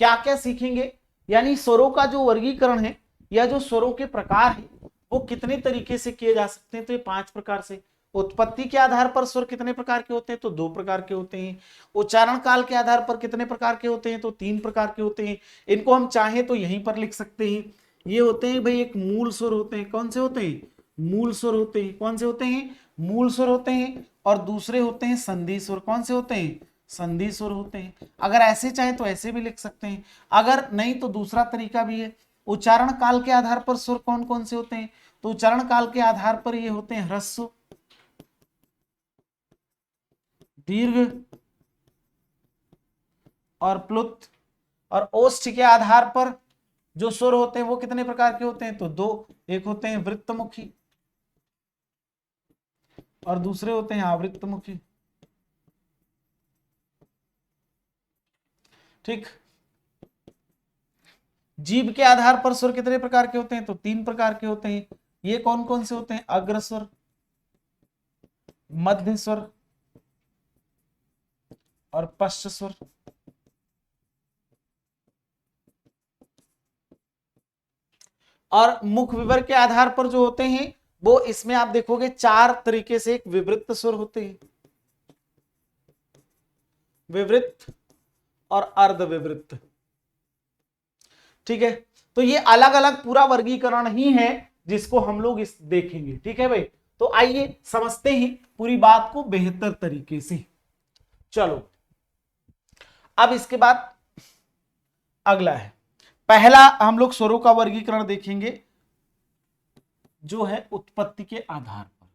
क्या क्या सीखेंगे? यानी स्वरों का जो वर्गीकरण है या जो स्वरों के प्रकार है वो कितने तरीके से किए जा सकते हैं? तो ये 5 प्रकार से। उत्पत्ति के आधार पर स्वर कितने प्रकार के होते हैं? तो 2 प्रकार के होते हैं। उच्चारण काल के आधार पर कितने प्रकार के होते हैं? तो 3 प्रकार के होते हैं। इनको हम चाहे तो यहीं पर लिख सकते हैं। ये होते हैं भाई, एक मूल स्वर होते हैं। कौन से होते हैं? मूल स्वर होते हैं। कौन से होते हैं? मूल स्वर होते हैं। और दूसरे होते हैं संधि स्वर। कौन से होते हैं? संधि स्वर होते हैं। अगर ऐसे चाहे तो ऐसे भी लिख सकते हैं, अगर नहीं तो दूसरा तरीका भी है। उच्चारण काल के आधार पर स्वर कौन कौन से होते हैं? तो उच्चारण काल के आधार पर ये होते हैं ह्रस्व, दीर्घ और प्लुत। और ओष्ठ के आधार पर जो स्वर होते हैं वो कितने प्रकार के होते हैं? तो 2। एक होते हैं वृत्तमुखी और दूसरे होते हैं आवृत्तमुखी। ठीक। जीभ के आधार पर स्वर कितने प्रकार के होते हैं? तो 3 प्रकार के होते हैं। ये कौन कौन से होते हैं? अग्रस्वर, मध्य स्वर और पश्च स्वर। और मुख विवर के आधार पर जो होते हैं वो इसमें आप देखोगे 4 तरीके से। एक विवृत्त स्वर होते हैं, विवृत्त और अर्धविवृत्त। ठीक है, तो ये अलग अलग पूरा वर्गीकरण ही है जिसको हम लोग इस देखेंगे। ठीक है भाई, तो आइए समझते हैं पूरी बात को बेहतर तरीके से। चलो अब इसके बाद अगला है, पहला हम लोग स्वरों का वर्गीकरण देखेंगे जो है उत्पत्ति के आधार पर।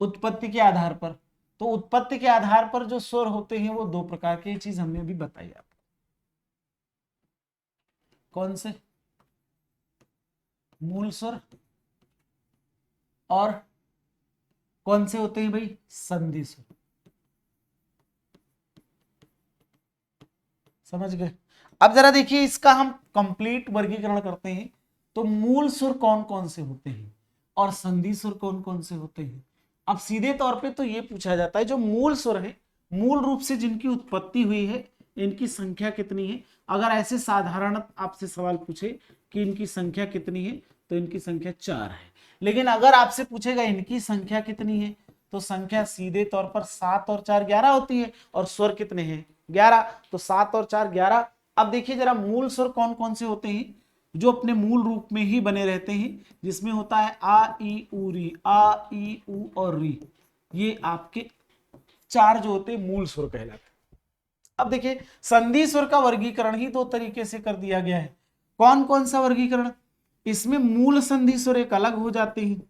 उत्पत्ति के आधार पर। तो उत्पत्ति के आधार पर जो स्वर होते हैं वो 2 प्रकार की चीज हमने अभी बताई आपको। कौन से? मूल स्वर और कौन से होते हैं भाई? संधि सुर। समझ गए? अब जरा देखिए इसका हम कंप्लीट वर्गीकरण करते हैं। तो मूल सुर कौन कौन से होते हैं और संधि सुर कौन कौन से होते हैं। अब सीधे तौर पे तो ये पूछा जाता है जो मूल सुर है, मूल रूप से जिनकी उत्पत्ति हुई है, इनकी संख्या कितनी है। अगर ऐसे साधारण आपसे सवाल पूछे कि इनकी संख्या कितनी है, तो इनकी संख्या 4 है। लेकिन अगर आपसे पूछेगा इनकी संख्या कितनी है, तो संख्या सीधे तौर पर 7 और 4 11 होती है, और स्वर कितने हैं? 11। तो 7 और 4 11। अब देखिए जरा मूल स्वर कौन कौन से होते हैं जो अपने मूल रूप में ही बने रहते हैं, जिसमें होता है आ ई उ री, आ ई उ और री। ये आपके 4 जो होते हैं मूल स्वर कहलाते हैं। अब देखिए संधि स्वर का वर्गीकरण ही 2 तरीके से कर दिया गया है। कौन कौन सा वर्गीकरण? इसमें मूल संधि स्वर एक अलग हो जाते हैं,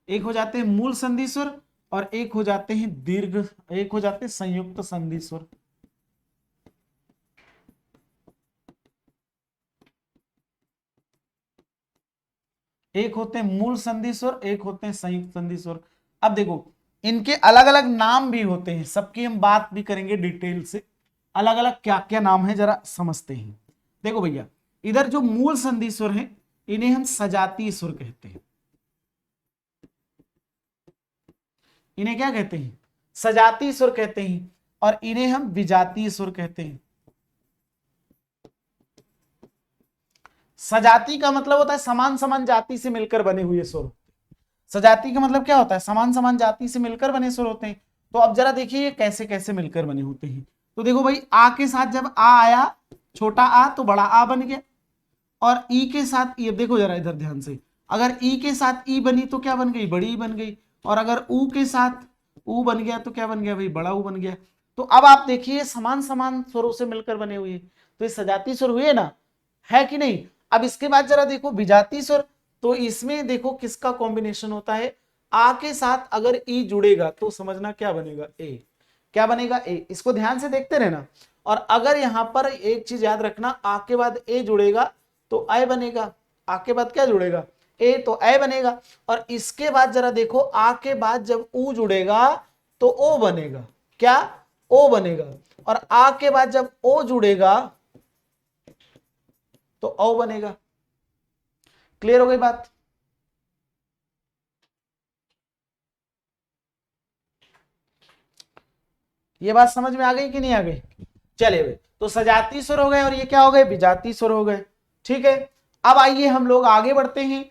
एक हो जाते हैं मूल संधि स्वर, और एक हो जाते हैं दीर्घ, एक हो जाते हैं संयुक्त संधि स्वर। एक होते हैं मूल संधि स्वर, एक होते हैं संयुक्त संधि स्वर। अब देखो इनके अलग अलग नाम भी होते हैं, सबकी हम बात भी करेंगे डिटेल से। अलग अलग क्या क्या नाम है जरा समझते हैं। देखो भैया, इधर जो मूल संधि स्वर है इन्हें हम सजातीय स्वर कहते हैं। इन्हें क्या कहते हैं? सजातीय स्वर कहते हैं। और इन्हें हम विजातीय स्वर कहते हैं। सजाति का मतलब होता है समान समान जाति से मिलकर बने हुए स्वर। सजाति का मतलब क्या होता है? समान समान जाति से मिलकर बने स्वर होते हैं। तो अब जरा देखिए ये कैसे कैसे मिलकर बने होते हैं। तो देखो भाई, आ के साथ जब आ आया, छोटा आ तो बड़ा आ बन गया। और ई के साथ, ये देखो जरा इधर ध्यान से, अगर ई के साथ ई बनी तो क्या बन गई? बड़ी ई बन गई। और अगर ऊ के साथ ऊ बन गया तो क्या बन गया भाई? बड़ा ऊ बन गया। तो अब आप देखिए समान समान स्वरों से मिलकर बने हुए, तो ये सजाती स्वर हुए ना, है कि नहीं? अब इसके बाद जरा देखो विजाती स्वर। तो इसमें देखो किसका कॉम्बिनेशन होता है? आ के साथ अगर ई जुड़ेगा तो समझना क्या बनेगा? ए। क्या बनेगा? ए। इसको ध्यान से देखते रहना। और अगर यहां पर एक चीज याद रखना, आ के बाद ए जुड़ेगा तो अय बनेगा। आ के बाद क्या जुड़ेगा? ए, तो अय बनेगा। और इसके बाद जरा देखो, आ के बाद जब ऊ जुड़ेगा तो ओ बनेगा। क्या? ओ बनेगा। और आ के बाद जब ओ जुड़ेगा तो औ बनेगा। क्लियर हो गई बात? ये बात समझ में आ गई कि नहीं आ गई? चलिए भाई, तो सजाती स्वर हो गए और ये क्या हो गए? विजाती स्वर हो गए। ठीक है, अब आइए हम लोग आगे बढ़ते हैं।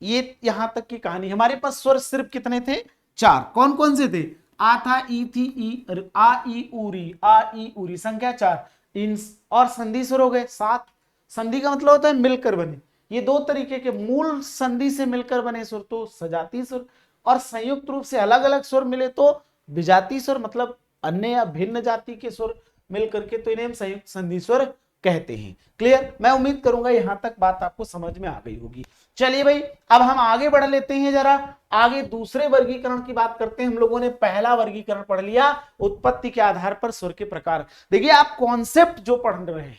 ये यहां तक की कहानी। हमारे पास स्वर सिर्फ कितने थे? 4। कौन कौन से थे? आ था, ई थी, ई, आ ई उरी, आ ई उरी, संख्या 4। इन और संधि स्वर हो गए 7। संधि का मतलब होता है मिलकर बने। ये 2 तरीके के, मूल संधि से मिलकर बने स्वर तो सजाती स्वर, और संयुक्त रूप से अलग अलग स्वर मिले तो विजाती स्वर, मतलब अन्य या भिन्न जाति के स्वर मिल करके, तो इन्हें हम संयुक्त संधि स्वर कहते हैं। क्लियर? मैं उम्मीद करूंगा यहां तक बात आपको समझ में आ गई होगी। चलिए भाई, अब हम आगे बढ़ लेते हैं। जरा आगे दूसरे वर्गीकरण की बात करते हैं। हम लोगों ने पहला वर्गीकरण पढ़ लिया, उत्पत्ति के आधार पर स्वर के प्रकार। देखिए आप कॉन्सेप्ट जो पढ़ रहे हैं,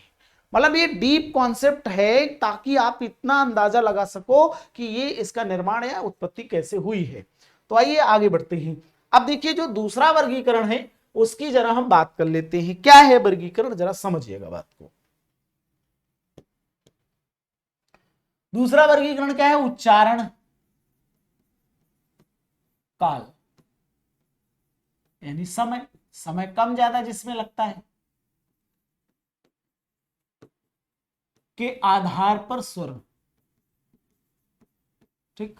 मतलब ये डीप कॉन्सेप्ट है, ताकि आप इतना अंदाजा लगा सको कि ये इसका निर्माण या उत्पत्ति कैसे हुई है। तो आइए आगे बढ़ते हैं। अब देखिए जो दूसरा वर्गीकरण है उसकी जरा हम बात कर लेते हैं। क्या है वर्गीकरण, जरा समझिएगा बात को। दूसरा वर्गीकरण क्या है? उच्चारण काल, यानी समय। समय कम ज्यादा जिसमें लगता है के आधार पर स्वर। ठीक।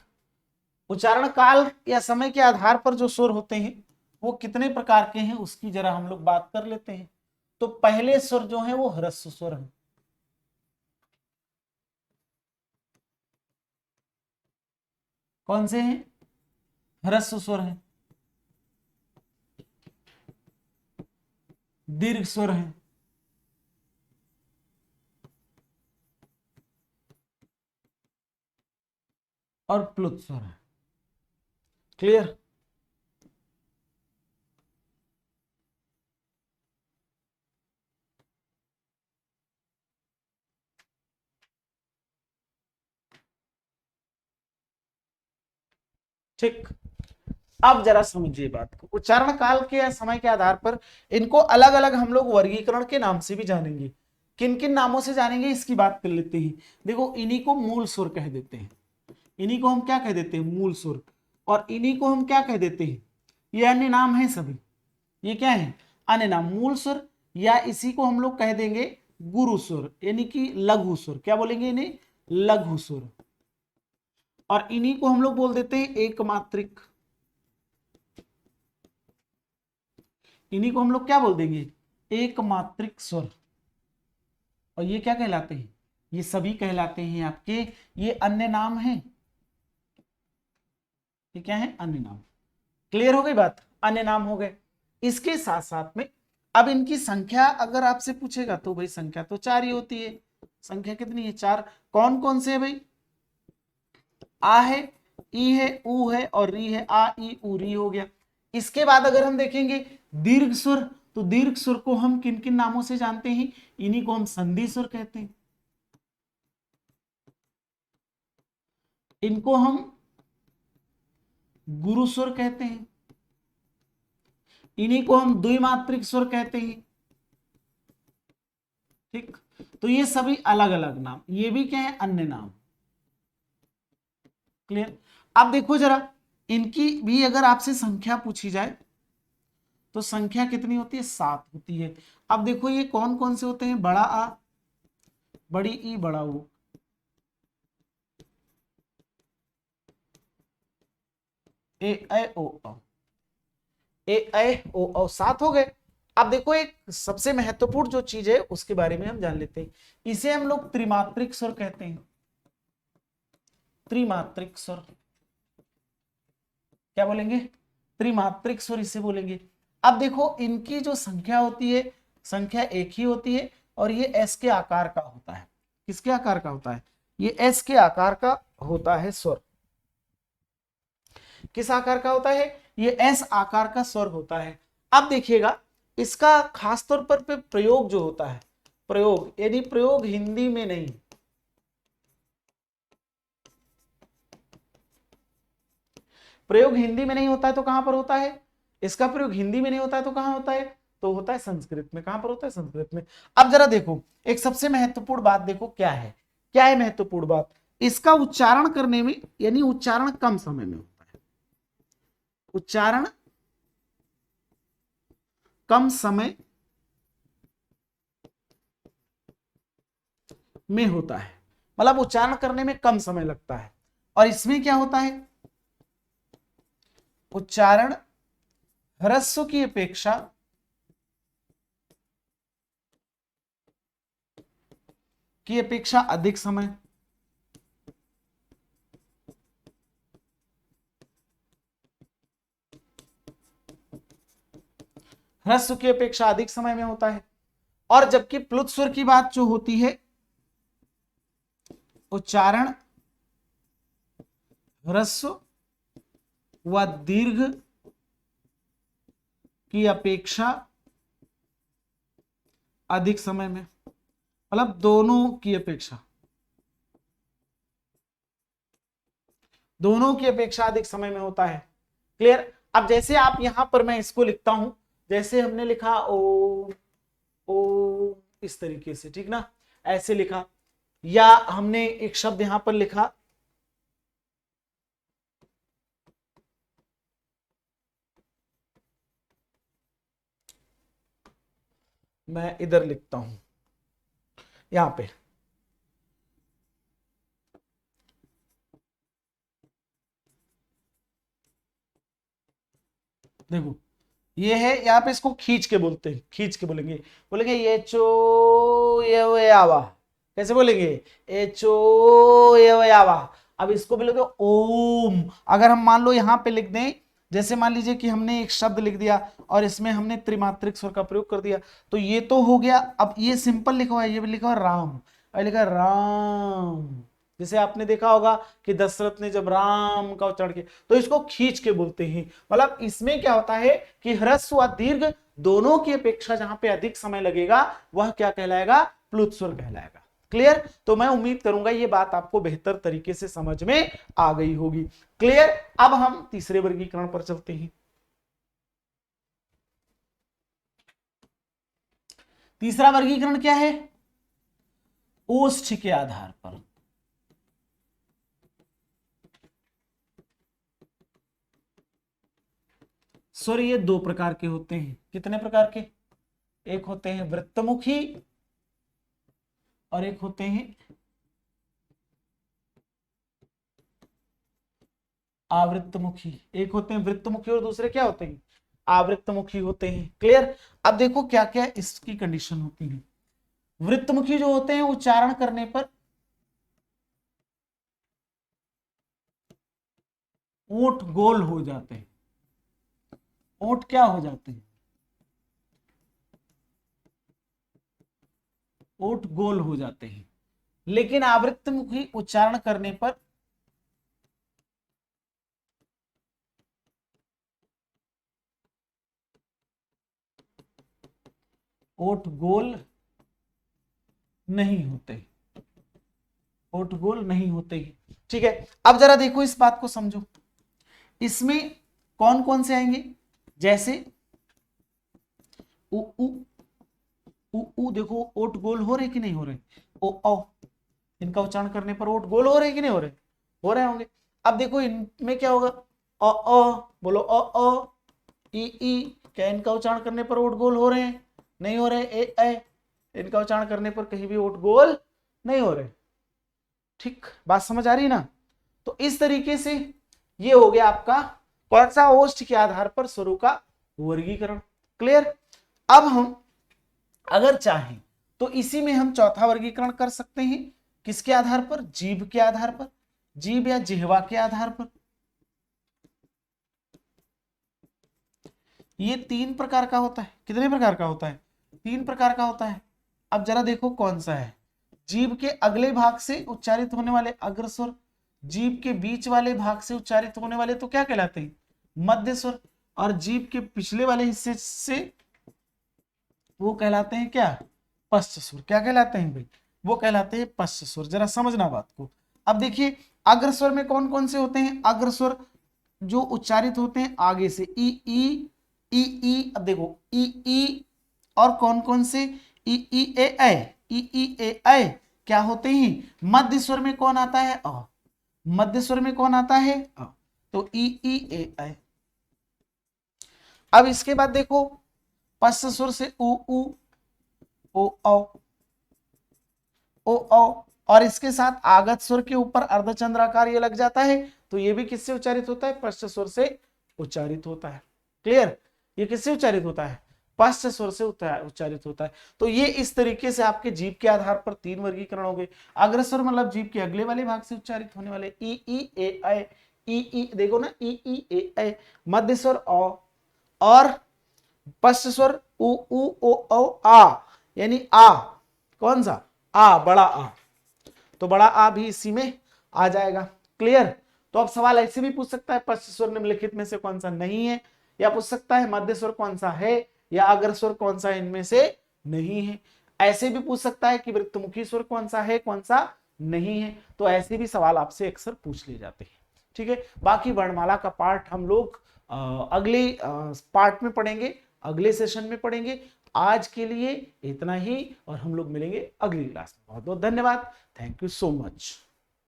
उच्चारण काल या समय के आधार पर जो स्वर होते हैं वो कितने प्रकार के हैं उसकी जरा हम लोग बात कर लेते हैं। तो पहले स्वर जो है वो ह्रस्व स्वर है। कौन से हैं? ह्रस्व स्वर है। दीर्घ स्वर है। और प्लुत स्वर है। क्लियर? ठीक, अब जरा समझिए बात को। उच्चारण काल के या समय के आधार पर इनको अलग अलग हम लोग वर्गीकरण के नाम से भी जानेंगे। किन किन नामों से जानेंगे इसकी बात कर लेते हैं। देखो, इन्हीं को मूल सुर कह देते हैं, इन्हीं को हम क्या कह देते हैं, मूल सुर। और इन्हीं को हम क्या कह देते हैं, ये अन्य नाम है सभी, ये क्या है, अन्य नाम। मूल सुर, या इसी को हम लोग कह देंगे गुरु सुर, यानी कि लघु सुर। क्या बोलेंगे इन्हें, लघु सुर। और इन्हीं को हम लोग बोल देते हैं एकमात्रिक, इन्हीं को हम लोग क्या बोल देंगे, एकमात्रिक स्वर। और ये क्या कहलाते हैं, ये सभी कहलाते हैं आपके, ये अन्य नाम है, ये क्या है, अन्य नाम। क्लियर हो गई बात, अन्य नाम हो गए। इसके साथ साथ में अब इनकी संख्या अगर आपसे पूछेगा तो भाई संख्या तो 4 ही होती है। संख्या कितनी है, 4। कौन कौन से है भाई, आ है, ई है, ऊ है और री है। आ ई ऊ री हो गया। इसके बाद अगर हम देखेंगे दीर्घ सुर, तो दीर्घ सुर को हम किन किन नामों से जानते हैं, इन्हीं को हम संधि सुर कहते हैं, इनको हम गुरु सुर कहते हैं, इन्हीं को हम द्विमात्रिक सुर कहते हैं। ठीक, तो ये सभी अलग अलग नाम, ये भी क्या है, अन्य नाम। क्लियर। अब देखो जरा, इनकी भी अगर आपसे संख्या पूछी जाए तो संख्या कितनी होती है, 7 होती है। अब देखो ये कौन कौन से होते हैं, बड़ा आ, बड़ी ई, बड़ा ऊ, ए ऐ ओ औ, ए ऐ ओ औ, 7 हो गए। अब देखो एक सबसे महत्वपूर्ण जो चीज है उसके बारे में हम जान लेते हैं। इसे हम लोग त्रिमात्रिक स्वर कहते हैं, त्रिमात्रिक स्वर। क्या बोलेंगे, त्रिमात्रिक स्वर इसे बोलेंगे। अब देखो इनकी जो संख्या होती है, संख्या एक ही होती है, और ये एस के आकार का होता है। किसके आकार का होता है, ये एस के आकार का होता है स्वर। किस आकार का होता है, ये एस आकार का स्वर होता है। अब देखिएगा इसका खास तौर पर प्रयोग जो होता है, प्रयोग यानी प्रयोग हिंदी में नहीं, प्रयोग हिंदी में नहीं होता है तो कहां पर होता है, इसका प्रयोग हिंदी में नहीं होता है तो कहां होता है, तो होता है संस्कृत में। कहां पर होता है, संस्कृत में। अब जरा देखो एक सबसे महत्वपूर्ण बात देखो क्या है, क्या है महत्वपूर्ण बात, इसका उच्चारण करने में, यानी उच्चारण कम समय में होता है, उच्चारण कम समय में होता है, मतलब उच्चारण करने में कम समय लगता है। और इसमें क्या होता है, उच्चारण ह्रस्व की अपेक्षा अधिक समय, ह्रस्व की अपेक्षा अधिक समय में होता है। और जबकि प्लुत स्वर की बात जो होती है, उच्चारण ह्रस्व व दीर्घ की अपेक्षा अधिक समय में, मतलब दोनों की अपेक्षा, दोनों की अपेक्षा अधिक समय में होता है। क्लियर। अब जैसे आप यहां पर मैं इसको लिखता हूं, जैसे हमने लिखा ओ ओ, इस तरीके से, ठीक ना, ऐसे लिखा, या हमने एक शब्द यहां पर लिखा, मैं इधर लिखता हूं यहां पे, देखो ये है, यहाँ पे इसको खींच के बोलते हैं, खींच के बोलेंगे, बोलेंगे ये चो ये आवा, कैसे बोलेंगे, ए चो ये आवा। अब इसको बोलोगे ओम। अगर हम मान लो यहाँ पे लिख दें, जैसे मान लीजिए कि हमने एक शब्द लिख दिया और इसमें हमने त्रिमात्रिक स्वर का प्रयोग कर दिया, तो ये तो हो गया। अब ये सिंपल लिखा हुआ है, ये भी लिखा हुआ राम, और लिखा राम। जैसे आपने देखा होगा कि दशरथ ने जब राम का उच्चारण किया, तो इसको खींच के बोलते हैं। मतलब इसमें क्या होता है कि ह्रस्व व दीर्घ दोनों की अपेक्षा जहां पे अधिक समय लगेगा वह क्या कहलाएगा, प्लुत स्वर कहलाएगा। क्लियर? तो मैं उम्मीद करूंगा ये बात आपको बेहतर तरीके से समझ में आ गई होगी। क्लियर? अब हम तीसरे वर्गीकरण पर चलते हैं। तीसरा वर्गीकरण क्या है? ओष्ठ के आधार पर। सॉरी, ये दो प्रकार के होते हैं। कितने प्रकार के? एक होते हैं वृत्तमुखी और एक होते हैं आवृत्तमुखी। एक होते हैं वृत्तमुखी और दूसरे क्या होते हैं? आवृत्तमुखी होते हैं। क्लियर? अब देखो क्या क्या इसकी कंडीशन होती है। वृत्तमुखी जो होते हैं उच्चारण करने पर ओठ गोल हो जाते हैं। ओठ क्या हो जाते हैं? ओठ गोल हो जाते हैं। लेकिन आवृत्तमुखी उच्चारण करने पर ओठ गोल नहीं होते। ओठ गोल नहीं होते। ठीक है, अब जरा देखो इस बात को समझो। इसमें कौन कौन से आएंगे? जैसे उ उ उ उ देखो ओठ गोल हो रहे कि नहीं हो रहे? ओ औ, इनका उच्चारण करने पर ओठ गोल हो रहे कि नहीं हो रहे? हो रहे होंगे। अब देखो इनमें क्या होगा? बोलो ई, क्या इनका उच्चारण करने पर ओठ गोल हो रहे हैं? नहीं हो रहे। ए, इनका उच्चारण करने पर कहीं भी ओठ गोल नहीं हो रहे। ठीक, बात समझ आ रही ना? तो इस तरीके से ये हो गया आपका कौन सा? ओष्ठ के आधार पर स्वरों का वर्गीकरण। क्लियर? अब हम अगर चाहें तो इसी में हम चौथा वर्गीकरण कर सकते हैं। किसके आधार पर? जीभ के आधार पर। जीभ या जिह्वा के आधार पर। ये तीन प्रकार का होता है। कितने प्रकार का होता है? तीन प्रकार का होता है। अब जरा देखो कौन सा है। जीभ के अगले भाग से उच्चारित होने वाले अग्र स्वर, जीभ के बीच वाले भाग से उच्चारित होने वाले तो क्या कहलाते हैं? मध्य स्वर। और जीभ के पिछले वाले हिस्से से वो कहलाते हैं क्या? पश्च स्वर। क्या कहलाते हैं भाई? वो कहलाते हैं पश्च स्वर। जरा समझना बात को। अब देखिए अग्र स्वर में कौन कौन से होते हैं? अग्र स्वर जो उच्चारित होते हैं आगे से ई। अब देखो ई और कौन कौन से? ई ए ऐ क्या होते हैं? मध्य स्वर में कौन आता है? अ। मध्य स्वर में कौन आता है? अ। तो ई ए ऐ। अब इसके बाद देखो पश्च स्वर से उ ओ औ और इसके साथ आगत स्वर के ऊपर अर्धचंद्राकार ये लग जाता है, तो ये भी किससे उच्चारित होता है? पश्च स्वर से उच्चारित होता है। क्लियर? ये किससे उच्चारित होता है? पश्च स्वर से उच्चारित होता है। तो ये इस तरीके से आपके जीभ के आधार पर तीन वर्गीकरण हो गए। अग्रस्वर मतलब जीभ के अगले वाले भाग से उच्चारित होने वाले ई ए ऐ। ई देखो ना, ई ए ऐ। मध्य स्वर औ और पश्च स्वर उ ओ आ, यानी आ। कौन सा? आ, बड़ा आ। तो बड़ा आ भी इसी में आ जाएगा। क्लियर? तो अब सवाल ऐसे भी पूछ सकता है पश्च स्वर निम्नलिखित में से कौन सा नहीं है, या पूछ सकता है मध्य स्वर कौन सा है, या अग्र स्वर कौन सा इनमें से नहीं है। ऐसे भी पूछ सकता है कि वृत्तमुखी स्वर कौन सा है, कौन सा नहीं है। तो ऐसे भी सवाल आपसे अक्सर पूछ ले जाते हैं। ठीक है, बाकी वर्णमाला का पार्ट हम लोग अगले पार्ट में पढ़ेंगे, अगले सेशन में पढ़ेंगे। आज के लिए इतना ही और हम लोग मिलेंगे अगली क्लास में। बहुत बहुत धन्यवाद। Thank you so much.